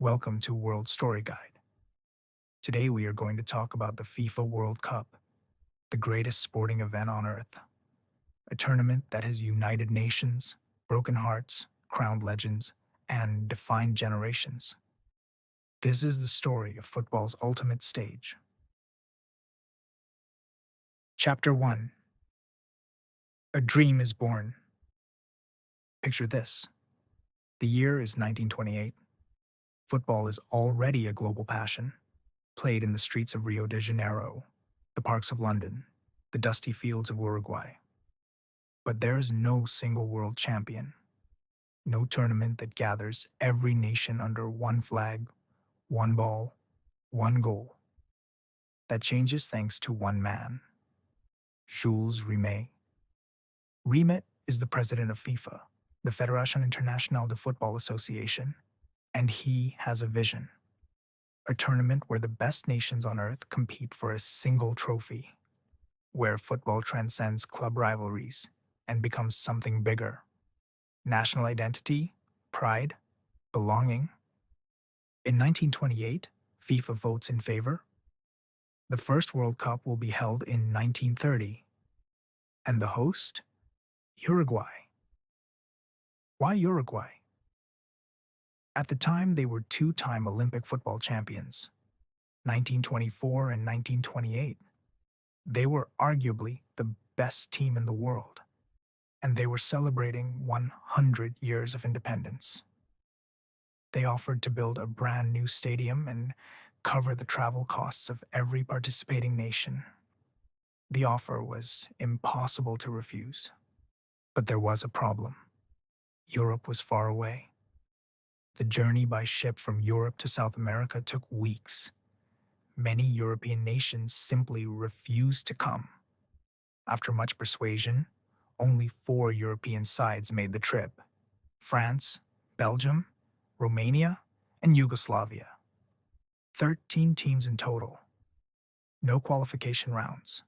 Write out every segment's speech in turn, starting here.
Welcome to World Storyguide. Today we are going to talk about the FIFA World Cup, the greatest sporting event on earth, a tournament that has united nations, broken hearts, crowned legends, and defined generations. This is the story of football's ultimate stage. Chapter 1. A Dream is Born. Picture this. The year is 1928. Football is already a global passion, played in the streets of Rio de Janeiro, the parks of London, the dusty fields of Uruguay. But there is no single world champion, no tournament that gathers every nation under one flag, one ball, one goal. That changes thanks to one man, Jules Rimet. Rimet is the president of FIFA, the Fédération Internationale de Football Association, and he has a vision. A tournament where the best nations on earth compete for a single trophy, where football transcends club rivalries and becomes something bigger. National identity, pride, belonging. In 1928, FIFA votes in favor. The first World Cup will be held in 1930. And the host? Uruguay. Why Uruguay? At the time, they were two-time Olympic football champions, 1924 and 1928. They were arguably the best team in the world, and they were celebrating 100 years of independence. They offered to build a brand new stadium and cover the travel costs of every participating nation. The offer was impossible to refuse. But there was a problem. Europe was far away. The journey by ship from Europe to South America took weeks. Many European nations simply refused to come. After much persuasion, only 4 European sides made the trip: France, Belgium, Romania, and Yugoslavia. 13 teams in total. No qualification rounds.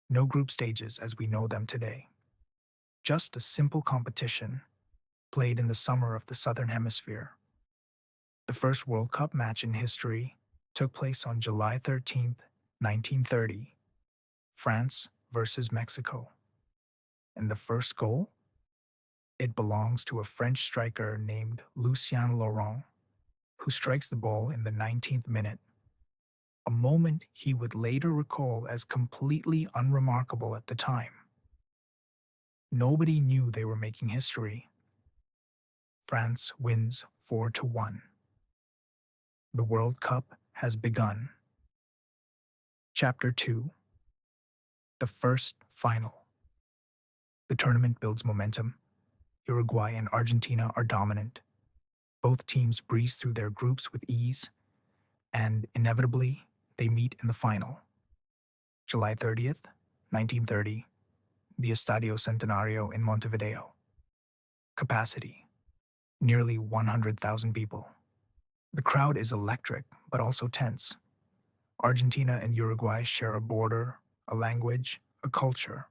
No group stages as we know them today. Just a simple competition played in the summer of the Southern Hemisphere. The first World Cup match in history took place on July 13th, 1930, France versus Mexico. And the first goal? It belongs to a French striker named Lucien Laurent, who strikes the ball in the 19th minute, a moment he would later recall as completely unremarkable at the time. Nobody knew they were making history. France wins 4-1. The World Cup has begun. Chapter 2. The first final. The tournament builds momentum. Uruguay and Argentina are dominant. Both teams breeze through their groups with ease, and inevitably, they meet in the final. July 30th, 1930, the Estadio Centenario in Montevideo. Capacity: nearly 100,000 people. The crowd is electric, but also tense. Argentina and Uruguay share a border, a language, a culture,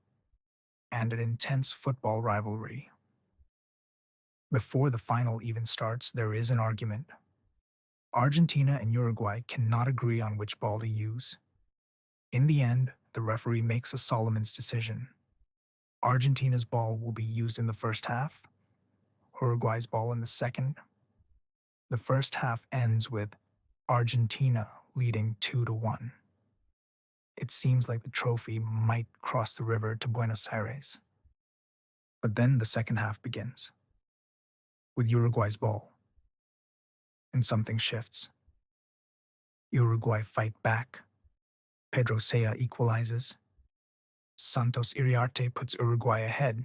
and an intense football rivalry. Before the final even starts, there is an argument. Argentina and Uruguay cannot agree on which ball to use. In the end, the referee makes a Solomon's decision. Argentina's ball will be used in the first half, Uruguay's ball in the second. The first half ends with Argentina leading 2-1. It seems like the trophy might cross the river to Buenos Aires. But then the second half begins, with Uruguay's ball. And something shifts. Uruguay fight back. Pedro Sea equalizes. Santos Iriarte puts Uruguay ahead.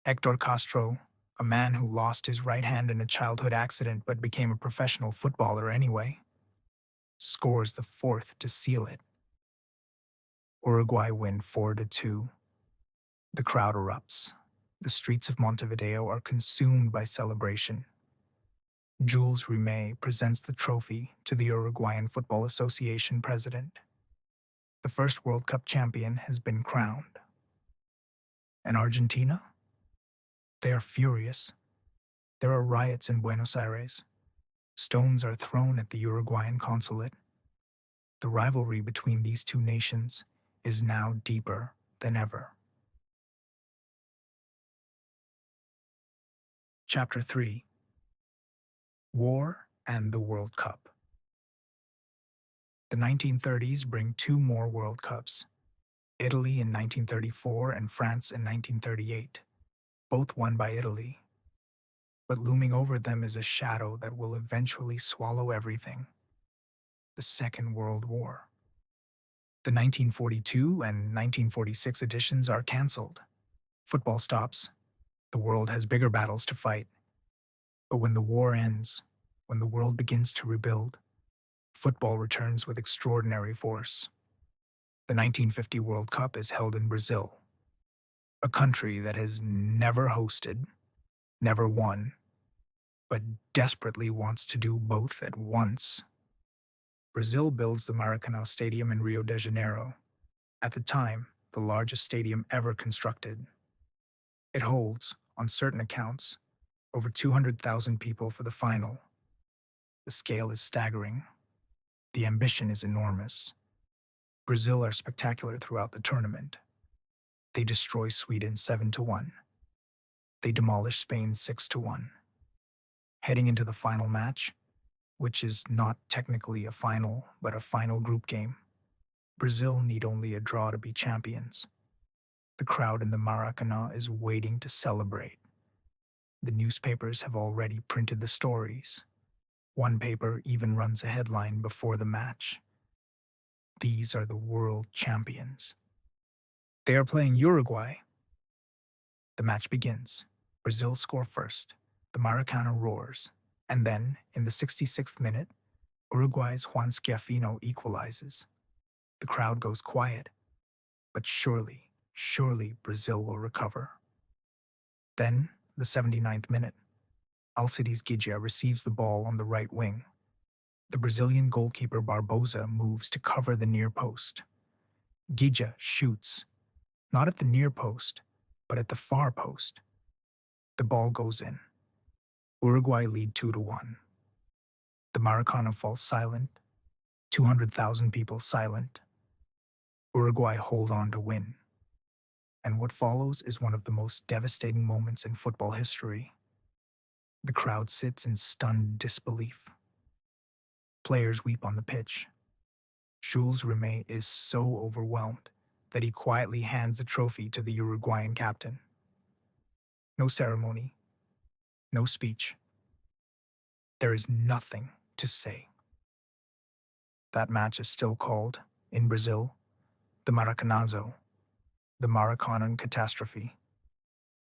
Hector Castro, a man who lost his right hand in a childhood accident but became a professional footballer anyway, scores the fourth to seal it. Uruguay win 4-2. The crowd erupts. The streets of Montevideo are consumed by celebration. Jules Rimet presents the trophy to the Uruguayan Football Association president. The first World Cup champion has been crowned. And Argentina? They are furious. There are riots in Buenos Aires. Stones are thrown at the Uruguayan consulate. The rivalry between these two nations is now deeper than ever. Chapter 3: War and the World Cup. The 1930s bring two more World Cups: Italy in 1934 and France in 1938, both won by Italy. But looming over them is a shadow that will eventually swallow everything: the Second World War. The 1942 and 1946 editions are cancelled. Football stops. The world has bigger battles to fight. But when the war ends, when the world begins to rebuild, football returns with extraordinary force. The 1950 World Cup is held in Brazil, a country that has never hosted, never won, but desperately wants to do both at once. Brazil builds the Maracanazo Stadium in Rio de Janeiro, at the time, the largest stadium ever constructed. It holds, on certain accounts, over 200,000 people for the final. The scale is staggering. The ambition is enormous. Brazil are spectacular throughout the tournament. They destroy Sweden 7-1. They demolish Spain 6-1. Heading into the final match, which is not technically a final, but a final group game, Brazil need only a draw to be champions. The crowd in the Maracana is waiting to celebrate. The newspapers have already printed the stories. One paper even runs a headline before the match: "These are the world champions." They are playing Uruguay. The match begins. Brazil score first. The Maracana roars. And then, in the 66th minute, Uruguay's Juan Schiaffino equalizes. The crowd goes quiet. But surely Brazil will recover. Then, the 79th minute, Alcides Gijia receives the ball on the right wing. The Brazilian goalkeeper Barbosa moves to cover the near post. Gijia shoots, not at the near post, but at the far post. The ball goes in. Uruguay lead 2-1. The Maracana falls silent. 200,000 people silent. Uruguay hold on to win. And what follows is one of the most devastating moments in football history. The crowd sits in stunned disbelief. Players weep on the pitch. Jules Rimet is so overwhelmed that he quietly hands the trophy to the Uruguayan captain. No ceremony, no speech. There is nothing to say. That match is still called, in Brazil, the Maracanazo, the Maracanan catastrophe.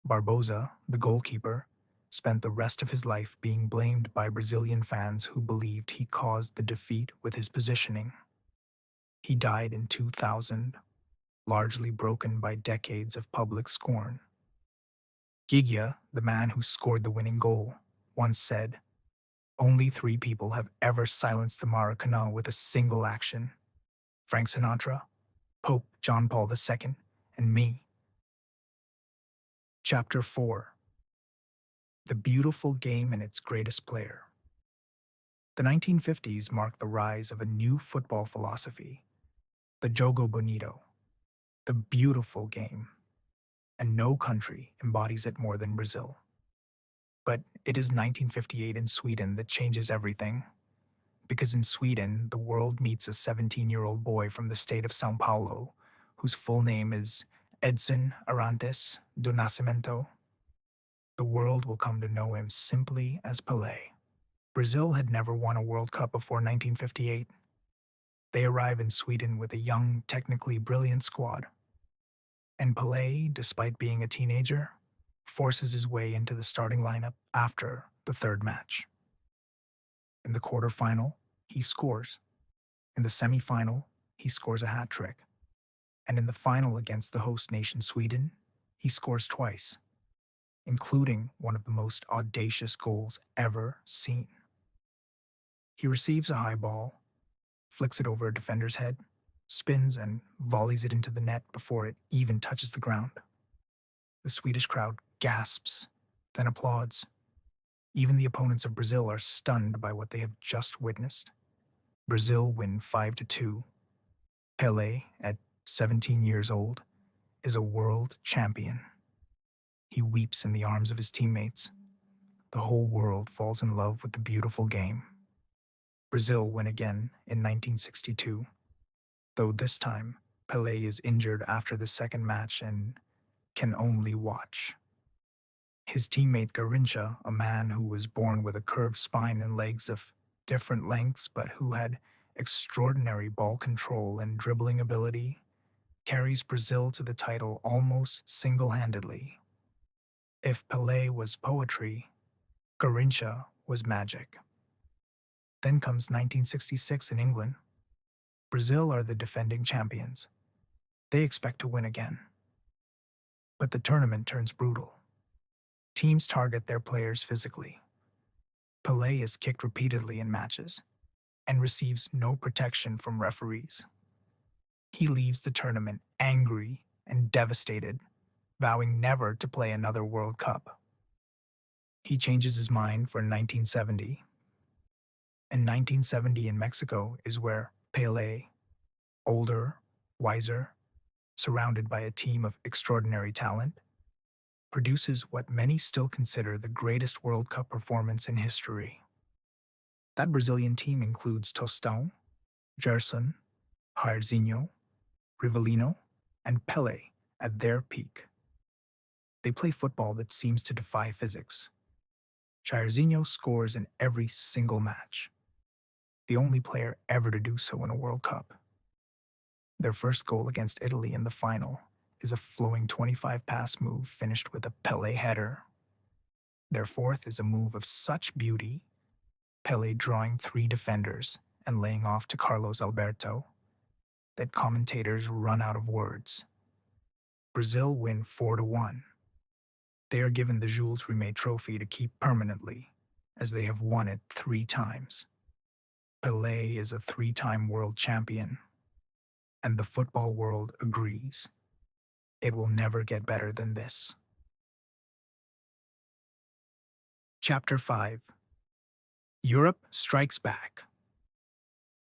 Barbosa, the goalkeeper, spent the rest of his life being blamed by Brazilian fans who believed he caused the defeat with his positioning. He died in 2000, largely broken by decades of public scorn. Gijia, the man who scored the winning goal, once said, "Only 3 people have ever silenced the Maracana with a single action: Frank Sinatra, Pope John Paul II, and me." Chapter 4: The beautiful game and its greatest player. The 1950s marked the rise of a new football philosophy: the Jogo Bonito, the beautiful game, and no country embodies it more than Brazil. But it is 1958 in Sweden that changes everything. Because in Sweden, the world meets a 17-year-old boy from the state of São Paulo, whose full name is Edson Arantes do Nascimento. The world will come to know him simply as Pelé. Brazil had never won a World Cup before 1958. They arrive in Sweden with a young, technically brilliant squad. And Pelé, despite being a teenager, forces his way into the starting lineup after the third match. In the quarterfinal, he scores. In the semifinal, he scores a hat trick. And in the final against the host nation Sweden, he scores twice, including one of the most audacious goals ever seen. He receives a high ball, flicks it over a defender's head, spins and volleys it into the net before it even touches the ground. The Swedish crowd gasps, then applauds. Even the opponents of Brazil are stunned by what they have just witnessed. Brazil win 5-2. Pelé, at 17 years old, is a world champion. He weeps in the arms of his teammates. The whole world falls in love with the beautiful game. Brazil win again in 1962, though this time Pelé is injured after the second match and can only watch. His teammate Garrincha, a man who was born with a curved spine and legs of different lengths but who had extraordinary ball control and dribbling ability, carries Brazil to the title almost single-handedly. If Pelé was poetry, Garrincha was magic. Then comes 1966 in England. Brazil are the defending champions. They expect to win again. But the tournament turns brutal. Teams target their players physically. Pelé is kicked repeatedly in matches and receives no protection from referees. He leaves the tournament angry and devastated, vowing never to play another World Cup. He changes his mind for 1970. And 1970 in Mexico is where Pelé, older, wiser, surrounded by a team of extraordinary talent, produces what many still consider the greatest World Cup performance in history. That Brazilian team includes Tostão, Gerson, Jairzinho, Rivellino, and Pelé at their peak. They play football that seems to defy physics. Jairzinho scores in every single match, the only player ever to do so in a World Cup. Their first goal against Italy in the final is a flowing 25-pass move finished with a Pelé header. Their fourth is a move of such beauty, Pelé drawing 3 defenders and laying off to Carlos Alberto, that commentators run out of words. Brazil win 4-1. They are given the Jules Rimet trophy to keep permanently, as they have won it 3 times. Pelé is a 3-time world champion, and the football world agrees. It will never get better than this. Chapter 5. Europe Strikes Back.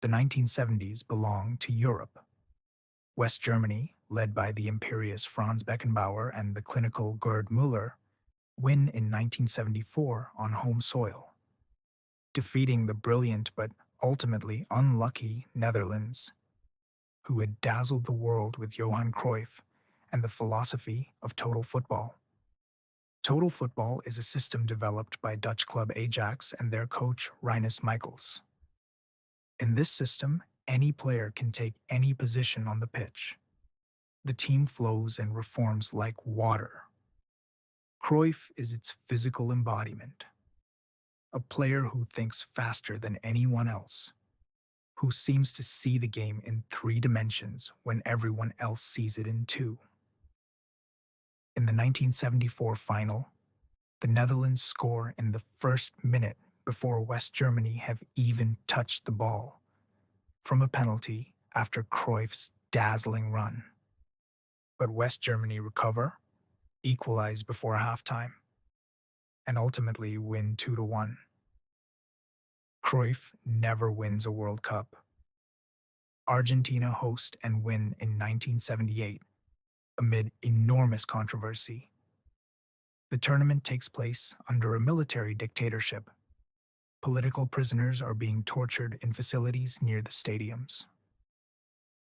The 1970s belong to Europe. West Germany, led by the imperious Franz Beckenbauer and the clinical Gerd Müller, win in 1974 on home soil, defeating the brilliant but ultimately unlucky Netherlands, who had dazzled the world with Johan Cruyff and the philosophy of total football. Total football is a system developed by Dutch club Ajax and their coach Rinus Michels. In this system, any player can take any position on the pitch. The team flows and reforms like water. Cruyff is its physical embodiment, a player who thinks faster than anyone else, who seems to see the game in 3 dimensions when everyone else sees it in 2. In the 1974 final, the Netherlands score in the first minute before West Germany have even touched the ball, from a penalty after Cruyff's dazzling run. But West Germany recover, equalize before halftime, and ultimately win 2-1. Cruyff never wins a World Cup. Argentina host and win in 1978 amid enormous controversy. The tournament takes place under a military dictatorship. Political prisoners are being tortured in facilities near the stadiums.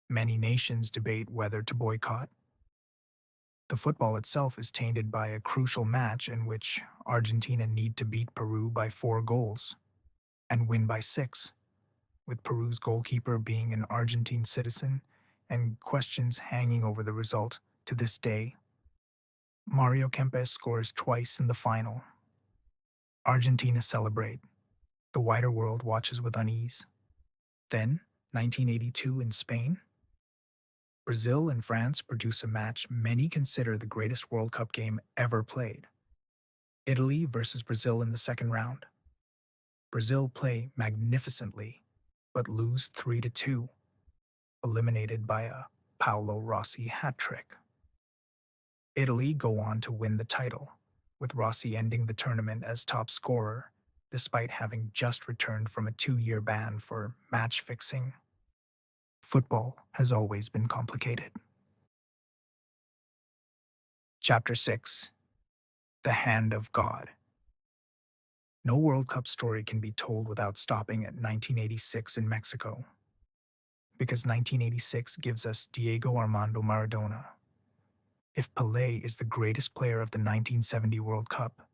Many nations debate whether to boycott. The football itself is tainted by a crucial match in which Argentina need to beat Peru by 4 goals and win by 6, with Peru's goalkeeper being an Argentine citizen and questions hanging over the result to this day. Mario Kempes scores twice in the final. Argentina celebrate. The wider world watches with unease. Then, 1982 in Spain. Brazil and France produce a match many consider the greatest World Cup game ever played. Italy versus Brazil in the second round. Brazil play magnificently, but lose 3-2, eliminated by a Paolo Rossi hat-trick. Italy go on to win the title, with Rossi ending the tournament as top scorer despite having just returned from a 2-year ban for match fixing. Football has always been complicated. Chapter 6: The Hand of God. No World Cup story can be told without stopping at 1986 in Mexico, because 1986 gives us Diego Armando Maradona. If Pelé is the greatest player of the 1970 World Cup,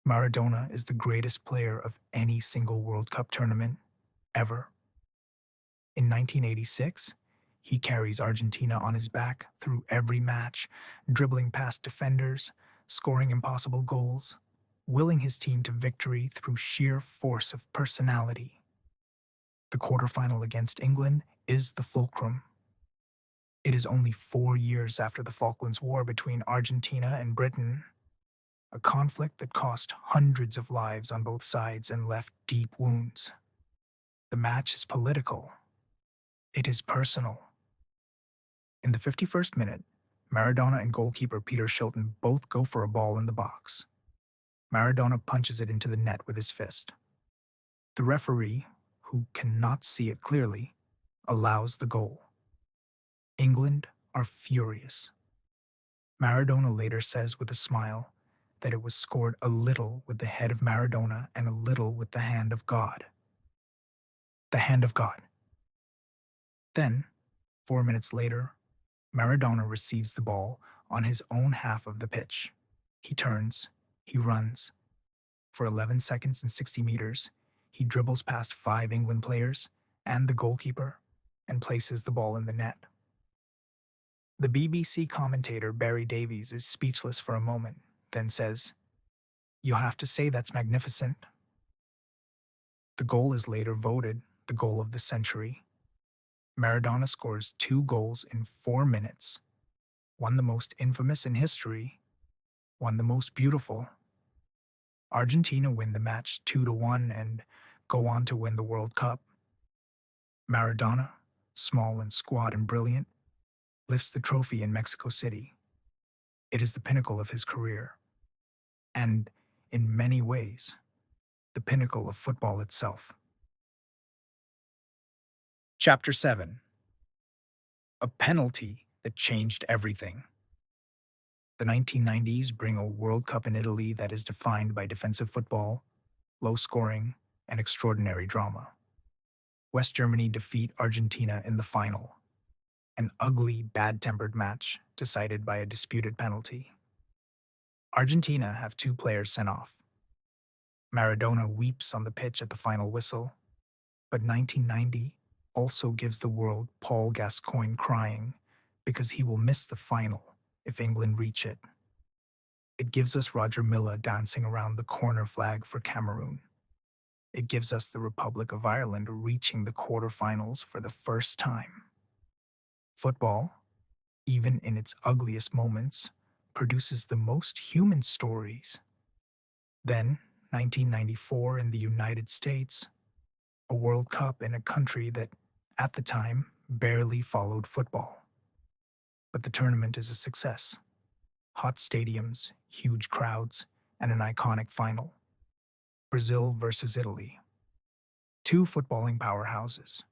Maradona is the greatest player of any single World Cup tournament ever. In 1986, he carries Argentina on his back through every match, dribbling past defenders, scoring impossible goals, willing his team to victory through sheer force of personality. The quarterfinal against England is the fulcrum. It is only 4 years after the Falklands War between Argentina and Britain, a conflict that cost hundreds of lives on both sides and left deep wounds. The match is political. It is personal. In the 51st minute, Maradona and goalkeeper Peter Shilton both go for a ball in the box. Maradona punches it into the net with his fist. The referee, who cannot see it clearly, allows the goal. England are furious. Maradona later says with a smile that it was scored a little with the head of Maradona and a little with the hand of God. The hand of God. Then, 4 minutes later, Maradona receives the ball on his own half of the pitch. He turns, he runs. For 11 seconds and 60 meters, he dribbles past 5 England players and the goalkeeper and places the ball in the net. The BBC commentator Barry Davies is speechless for a moment, then says, "You'll have to say that's magnificent." The goal is later voted the goal of the century. Maradona scores 2 goals in 4 minutes, one the most infamous in history, one the most beautiful. Argentina win the match 2-1 and go on to win the World Cup. Maradona, small and squat and brilliant, lifts the trophy in Mexico City. It is the pinnacle of his career, and, in many ways, the pinnacle of football itself. Chapter 7: A Penalty That Changed Everything. The 1990s bring a World Cup in Italy that is defined by defensive football, low scoring, and extraordinary drama. West Germany defeat Argentina in the final, an ugly, bad-tempered match decided by a disputed penalty. Argentina have 2 players sent off. Maradona weeps on the pitch at the final whistle, but 1990 also gives the world Paul Gascoigne crying because he will miss the final if England reach it. It gives us Roger Milla dancing around the corner flag for Cameroon. It gives us the Republic of Ireland reaching the quarterfinals for the first time. Football, even in its ugliest moments, produces the most human stories. Then, 1994 in the United States, a World Cup in a country that, at the time, barely followed football. But the tournament is a success. Hot stadiums, huge crowds, and an iconic final. Brazil versus Italy. 2 footballing powerhouses.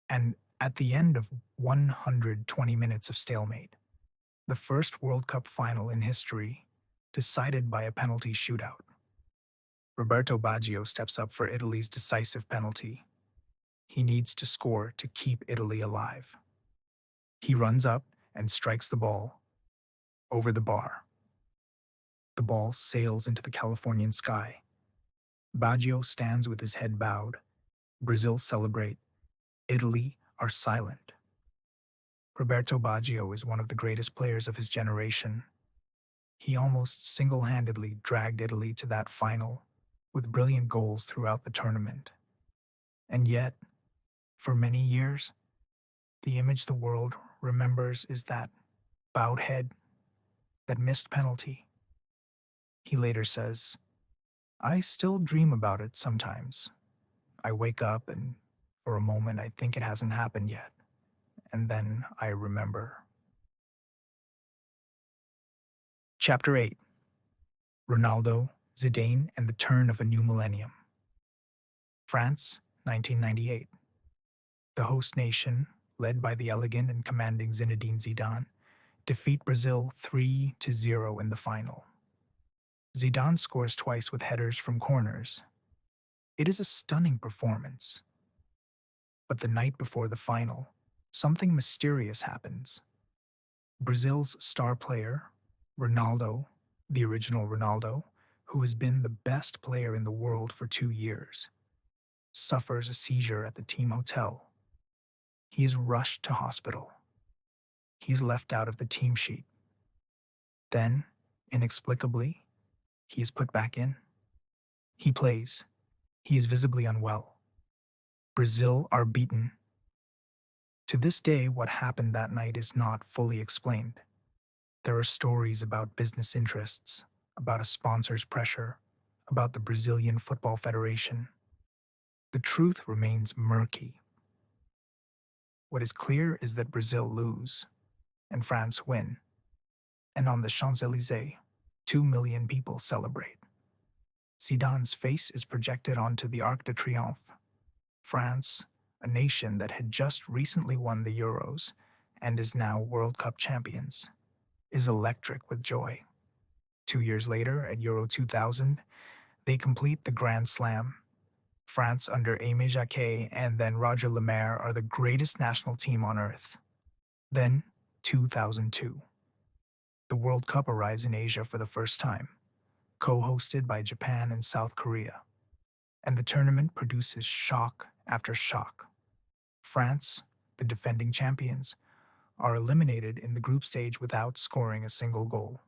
And at the end of 120 minutes of stalemate, the first World Cup final in history decided by a penalty shootout. Roberto Baggio steps up for Italy's decisive penalty. He needs to score to keep Italy alive. He runs up and strikes the ball over the bar. The ball sails into the Californian sky. Baggio stands with his head bowed. Brazil celebrate. Italy are silent. Roberto Baggio is one of the greatest players of his generation. He almost single-handedly dragged Italy to that final, with brilliant goals throughout the tournament. And yet, for many years, the image the world remembers is that bowed head, that missed penalty. He later says, "I still dream about it sometimes. I wake up and, for a moment, I think it hasn't happened yet. And then I remember." Chapter 8: Ronaldo Zidane and the turn of a new millennium. France, 1998. The host nation, led by the elegant and commanding Zinedine Zidane, defeat Brazil 3-0 in the final. Zidane scores twice with headers from corners. It is a stunning performance. But the night before the final, something mysterious happens. Brazil's star player, Ronaldo, the original Ronaldo, who has been the best player in the world for 2 years, suffers a seizure at the team hotel. He is rushed to hospital. He is left out of the team sheet. Then, inexplicably, he is put back in. He plays. He is visibly unwell. Brazil are beaten. To this day, what happened that night is not fully explained. There are stories about business interests, about a sponsor's pressure, about the Brazilian Football Federation. The truth remains murky. What is clear is that Brazil lose, and France win. And on the Champs-Élysées, 2 million people celebrate. Zidane's face is projected onto the Arc de Triomphe. France, a nation that had just recently won the Euros and is now World Cup champions, is electric with joy. 2 years later, at Euro 2000, they complete the Grand Slam. France under Aimé Jacquet and then Roger Lemaire are the greatest national team on earth. Then, 2002. The World Cup arrives in Asia for the first time, co-hosted by Japan and South Korea. And the tournament produces shock after shock. France, the defending champions, are eliminated in the group stage without scoring a single goal.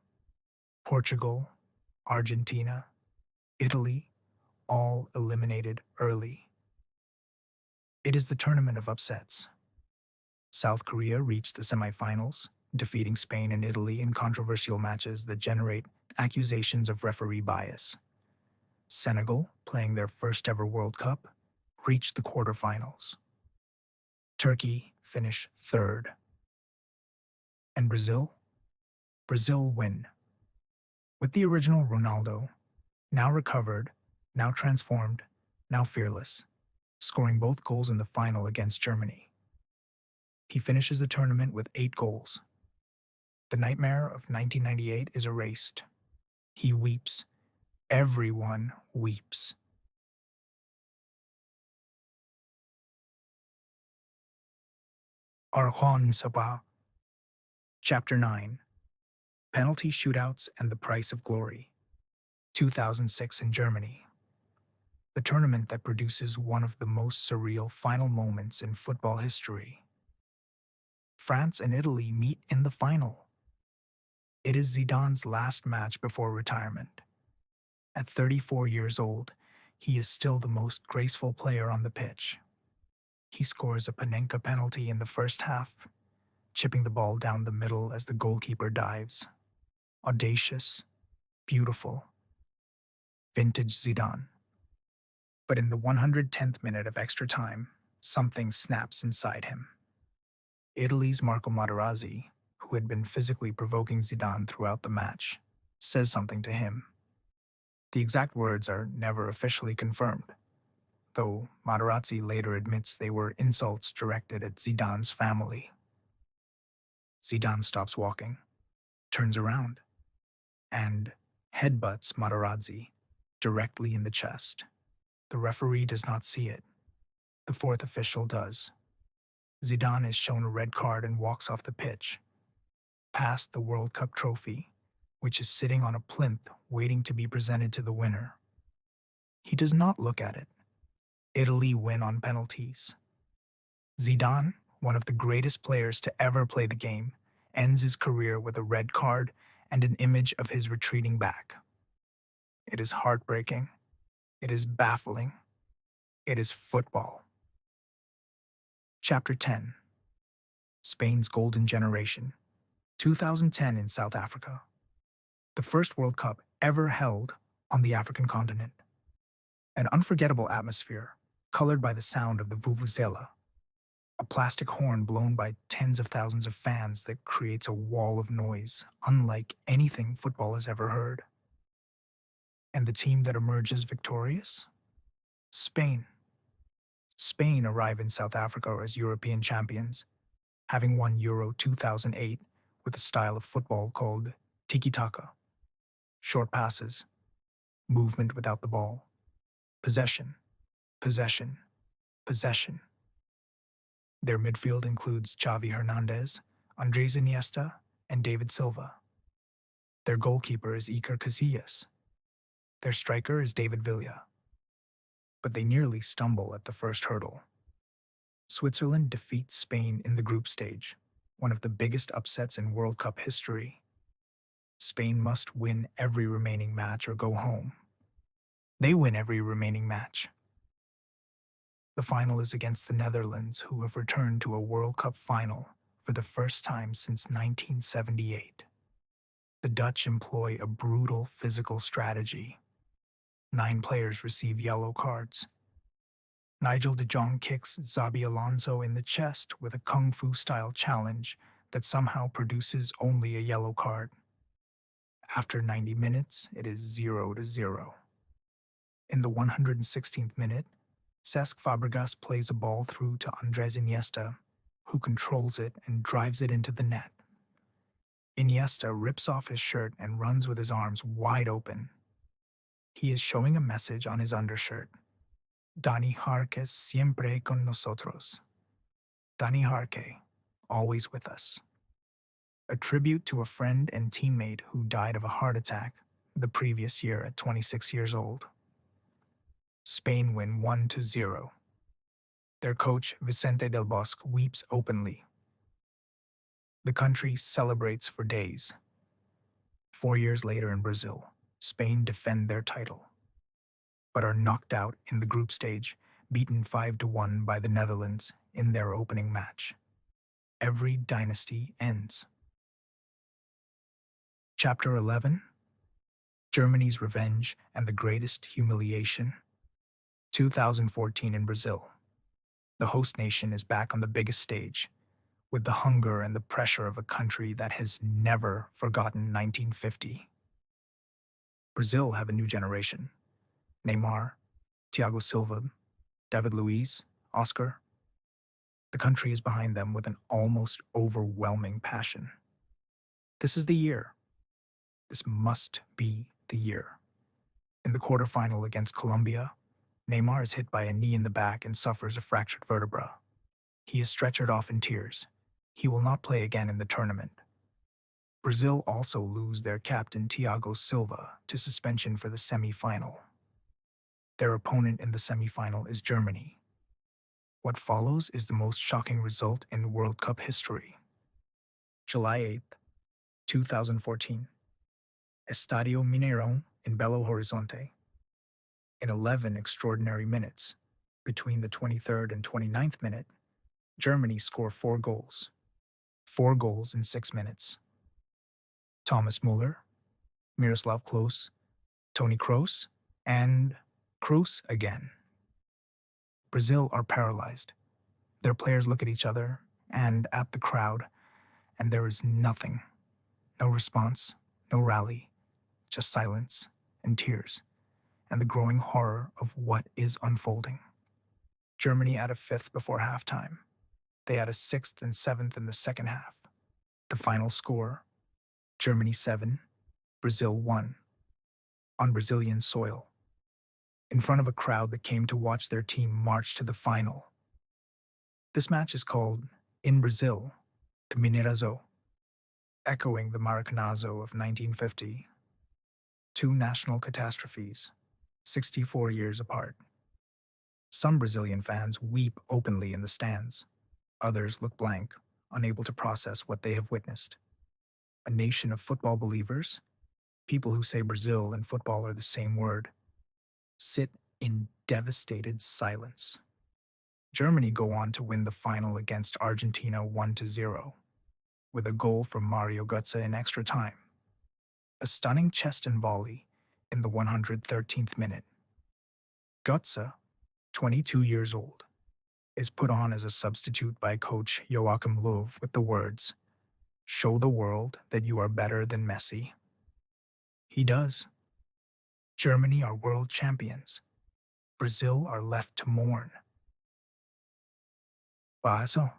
Portugal, Argentina, Italy, all eliminated early. It is the tournament of upsets. South Korea reached the semifinals, defeating Spain and Italy in controversial matches that generate accusations of referee bias. Senegal, playing their first ever World Cup, reached the quarterfinals. Turkey finished third. And Brazil? Brazil win. With the original Ronaldo, now recovered, now transformed, now fearless, scoring both goals in the final against Germany. He finishes the tournament with 8 goals. The nightmare of 1998 is erased. He weeps. Everyone weeps. Arjuan Sabah. Chapter 9. Penalty Shootouts and the Price of Glory. 2006 in Germany. The tournament that produces one of the most surreal final moments in football history. France and Italy meet in the final. It is Zidane's last match before retirement. At 34 years old, he is still the most graceful player on the pitch. He scores a Panenka penalty in the first half, chipping the ball down the middle as the goalkeeper dives. Audacious, beautiful, vintage Zidane. But in the 110th minute of extra time, something snaps inside him. Italy's Marco Materazzi, who had been physically provoking Zidane throughout the match, says something to him. The exact words are never officially confirmed, though Materazzi later admits they were insults directed at Zidane's family. Zidane stops walking, turns around, and headbutts Materazzi directly in the chest. The referee does not see it. The fourth official does. Zidane is shown a red card and walks off the pitch, past the World Cup trophy, which is sitting on a plinth waiting to be presented to the winner. He does not look at it. Italy win on penalties. Zidane, one of the greatest players to ever play the game, ends his career with a red card and an image of his retreating back. It is heartbreaking. It is baffling. It is football. Chapter 10. Spain's Golden Generation. 2010 in South Africa. The first World Cup ever held on the African continent. An unforgettable atmosphere, colored by the sound of the vuvuzela, a plastic horn blown by tens of thousands of fans that creates a wall of noise unlike anything football has ever heard. And the team that emerges victorious? Spain. Spain arrive in South Africa as European champions, having won Euro 2008 with a style of football called tiki-taka, short passes, movement without the ball, possession, possession, possession. Their midfield includes Xavi Hernandez, Andres Iniesta, and David Silva. Their goalkeeper is Iker Casillas. Their striker is David Villa. But they nearly stumble at the first hurdle. Switzerland defeats Spain in the group stage, one of the biggest upsets in World Cup history. Spain must win every remaining match or go home. They win every remaining match. The final is against the Netherlands, who have returned to a World Cup final for the first time since 1978. The Dutch employ a brutal physical strategy. 9 players receive yellow cards. Nigel de Jong kicks Xabi Alonso in the chest with a kung fu-style challenge that somehow produces only a yellow card. After 90 minutes, it is 0-0. In the 116th minute, Cesc Fabregas plays a ball through to Andres Iniesta, who controls it and drives it into the net. Iniesta rips off his shirt and runs with his arms wide open. He is showing a message on his undershirt. Dani Jarque siempre con nosotros. Dani Jarque, always with us. A tribute to a friend and teammate who died of a heart attack the previous year at 26 years old. Spain win 1-0. Their coach, Vicente del Bosque, weeps openly. The country celebrates for days. 4 years later in Brazil, Spain defend their title, but are knocked out in the group stage, beaten 5-1 by the Netherlands in their opening match. Every dynasty ends. Chapter 11: Germany's Revenge and the Greatest Humiliation. 2014 in Brazil. The host nation is back on the biggest stage, with the hunger and the pressure of a country that has never forgotten 1950. Brazil have a new generation. Neymar, Thiago Silva, David Luiz, Oscar. The country is behind them with an almost overwhelming passion. This is the year. This must be the year. In the quarterfinal against Colombia, Neymar is hit by a knee in the back and suffers a fractured vertebra. He is stretchered off in tears. He will not play again in the tournament. Brazil also lose their captain Thiago Silva to suspension for the semi-final. Their opponent in the semi-final is Germany. What follows is the most shocking result in World Cup history. July 8th, 2014. Estadio Mineirão in Belo Horizonte. In 11 extraordinary minutes, between the 23rd and 29th minute, Germany score 4 goals. 4 goals in 6 minutes. Thomas Müller, Miroslav Klose, Toni Kroos, and Kroos again. Brazil are paralyzed. Their players look at each other and at the crowd, and there is nothing. No response, no rally, just silence and tears, and the growing horror of what is unfolding. Germany add a 5th before halftime. They add a 6th and 7th in the second half. The final score: Germany 7, Brazil 1. On Brazilian soil, in front of a crowd that came to watch their team march to the final. This match is called, in Brazil, the Mineirazo, echoing the Maracanazo of 1950. 2 national catastrophes, 64 years apart. Some Brazilian fans weep openly in the stands. Others look blank, unable to process what they have witnessed. A nation of football believers, people who say Brazil and football are the same word, sit in devastated silence. Germany go on to win the final against Argentina 1-0, with a goal from Mario Götze in extra time. A stunning chest and volley in the 113th minute. Götze, 22 years old, is put on as a substitute by coach Joachim Löw with the words, "Show the world that you are better than Messi." He does. Germany are world champions. Brazil are left to mourn. Basso.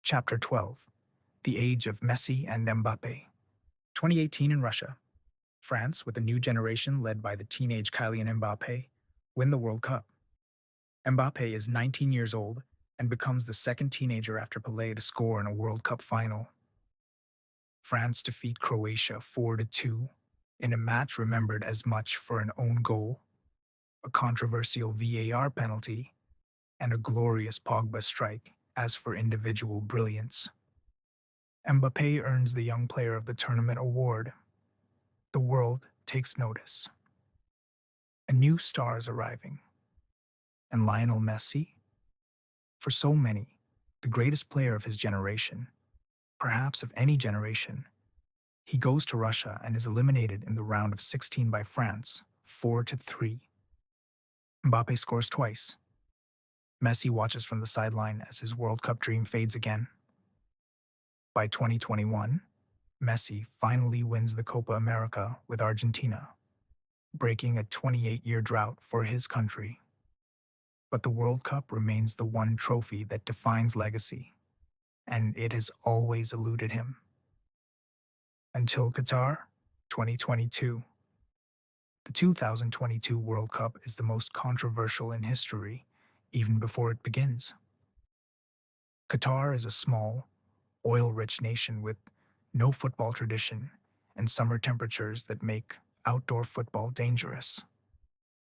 Chapter 12. The Age of Messi and Mbappe. 2018 in Russia. France, with a new generation led by the teenage Kylian Mbappe, win the World Cup. Mbappe is 19 years old and becomes the second teenager after Pelé to score in a World Cup final. France defeat Croatia 4-2 in a match remembered as much for an own goal, a controversial VAR penalty, and a glorious Pogba strike as for individual brilliance. Mbappe earns the Young Player of the Tournament award. The world takes notice. A new star is arriving. And Lionel Messi? For so many, the greatest player of his generation, perhaps of any generation, he goes to Russia and is eliminated in the round of 16 by France, 4-3. Mbappe scores twice. Messi watches from the sideline as his World Cup dream fades again. By 2021, Messi finally wins the Copa America with Argentina, breaking a 28-year drought for his country. But the World Cup remains the one trophy that defines legacy, and it has always eluded him. Until Qatar, 2022. The 2022 World Cup is the most controversial in history, even before it begins. Qatar is a small, oil-rich nation with no football tradition and summer temperatures that make outdoor football dangerous.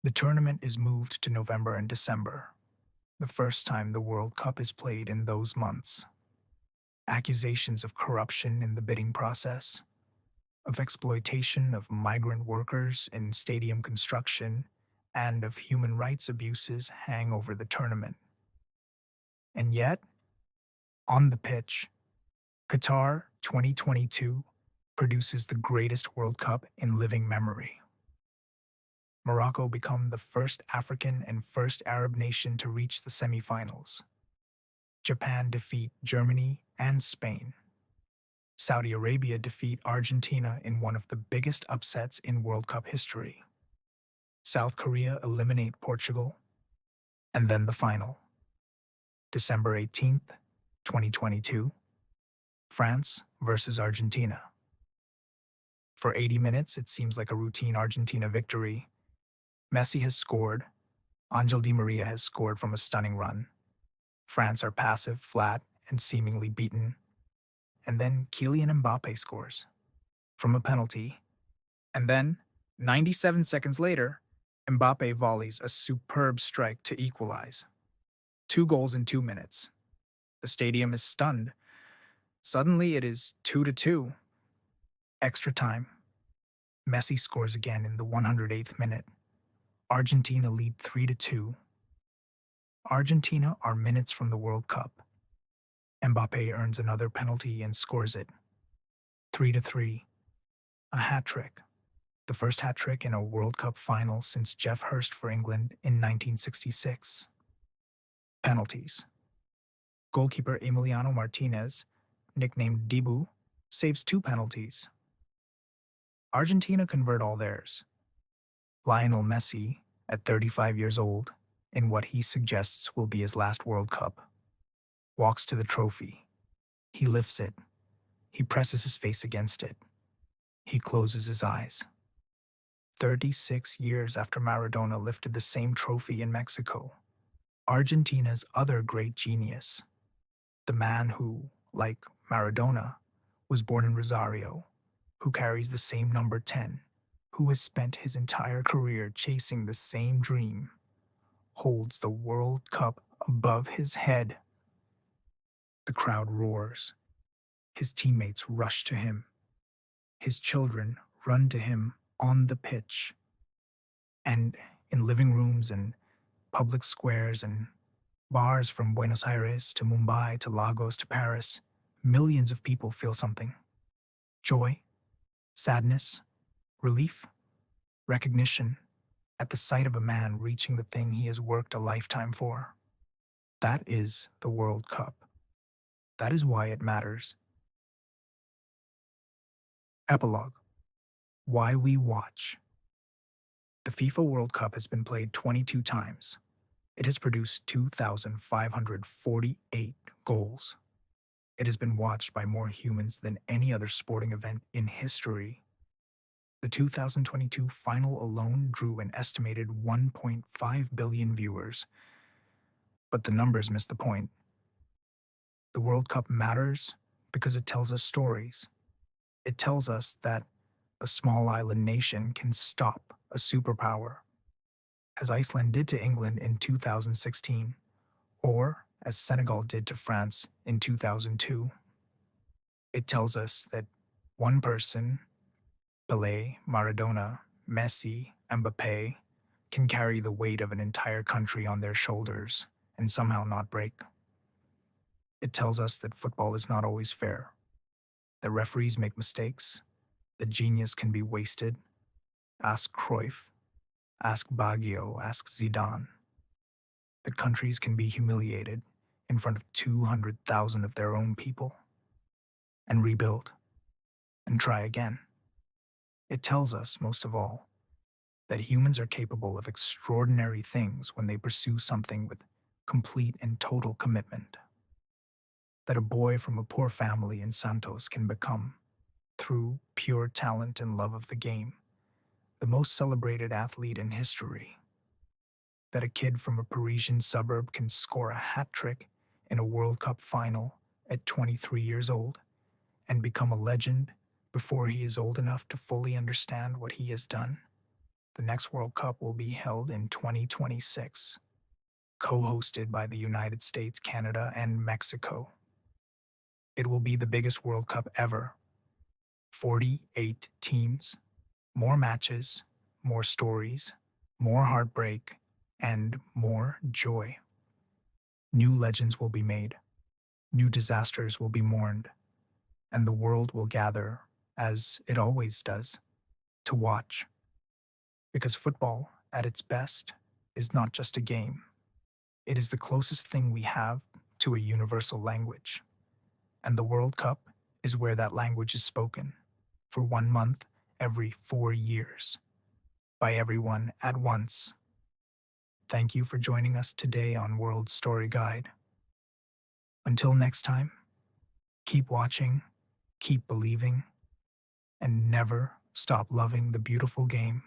The tournament is moved to November and December, the first time the World Cup is played in those months. Accusations of corruption in the bidding process, of exploitation of migrant workers in stadium construction, and of human rights abuses hang over the tournament. And yet, on the pitch, Qatar 2022 produces the greatest World Cup in living memory. Morocco become the first African and first Arab nation to reach the semifinals. Japan defeat Germany and Spain. Saudi Arabia defeat Argentina in one of the biggest upsets in World Cup history. South Korea eliminate Portugal. And then the final. December 18th, 2022. France versus Argentina. For 80 minutes, it seems like a routine Argentina victory. Messi has scored. Angel Di Maria has scored from a stunning run. France are passive, flat, and seemingly beaten. And then Kylian Mbappe scores from a penalty. And then, 97 seconds later, Mbappe volleys a superb strike to equalize. 2 goals in 2 minutes. The stadium is stunned. Suddenly it is 2-2. Extra time. Messi scores again in the 108th minute. Argentina lead 3-2. Argentina are minutes from the World Cup. Mbappe earns another penalty and scores it. 3-3. A hat-trick. The first hat-trick in a World Cup final since Jeff Hurst for England in 1966. Penalties. Goalkeeper Emiliano Martinez, nicknamed Dibu, saves 2 penalties. Argentina convert all theirs. Lionel Messi, at 35 years old, in what he suggests will be his last World Cup, walks to the trophy. He lifts it. He presses his face against it. He closes his eyes. 36 years after Maradona lifted the same trophy in Mexico, Argentina's other great genius, the man who, like Maradona, was born in Rosario, who carries the same number 10, who has spent his entire career chasing the same dream, holds the World Cup above his head. The crowd roars. His teammates rush to him. His children run to him on the pitch. And in living rooms and public squares and bars from Buenos Aires to Mumbai to Lagos to Paris, millions of people feel something. Joy, sadness, relief, recognition at the sight of a man reaching the thing he has worked a lifetime for. That is the World Cup. That is why it matters. Epilogue. Why we watch. The FIFA World Cup has been played 22 times. It has produced 2,548 goals. It has been watched by more humans than any other sporting event in history. The 2022 final alone drew an estimated 1.5 billion viewers. But the numbers miss the point. The World Cup matters because it tells us stories. It tells us that a small island nation can stop a superpower, as Iceland did to England in 2016, or as Senegal did to France in 2002. It tells us that one person, Pelé, Maradona, Messi, Mbappé, can carry the weight of an entire country on their shoulders and somehow not break. It tells us that football is not always fair, that referees make mistakes, that genius can be wasted. Ask Cruyff, ask Baggio, ask Zidane. That countries can be humiliated in front of 200,000 of their own people and rebuild and try again. It tells us, most of all, that humans are capable of extraordinary things when they pursue something with complete and total commitment. That a boy from a poor family in Santos can become, through pure talent and love of the game, the most celebrated athlete in history. That a kid from a Parisian suburb can score a hat trick in a World Cup final at 23 years old and become a legend before he is old enough to fully understand what he has done. The next World Cup will be held in 2026, co-hosted by the United States, Canada, and Mexico. It will be the biggest World Cup ever. 48 teams, more matches, more stories, more heartbreak, and more joy. New legends will be made, new disasters will be mourned, and the world will gather, as it always does, to watch. Because football, at its best, is not just a game. It is the closest thing we have to a universal language. And the World Cup is where that language is spoken, for 1 month every 4 years, by everyone at once. Thank you for joining us today on World Storyguide. Until next time, keep watching, keep believing, and never stop loving the beautiful game.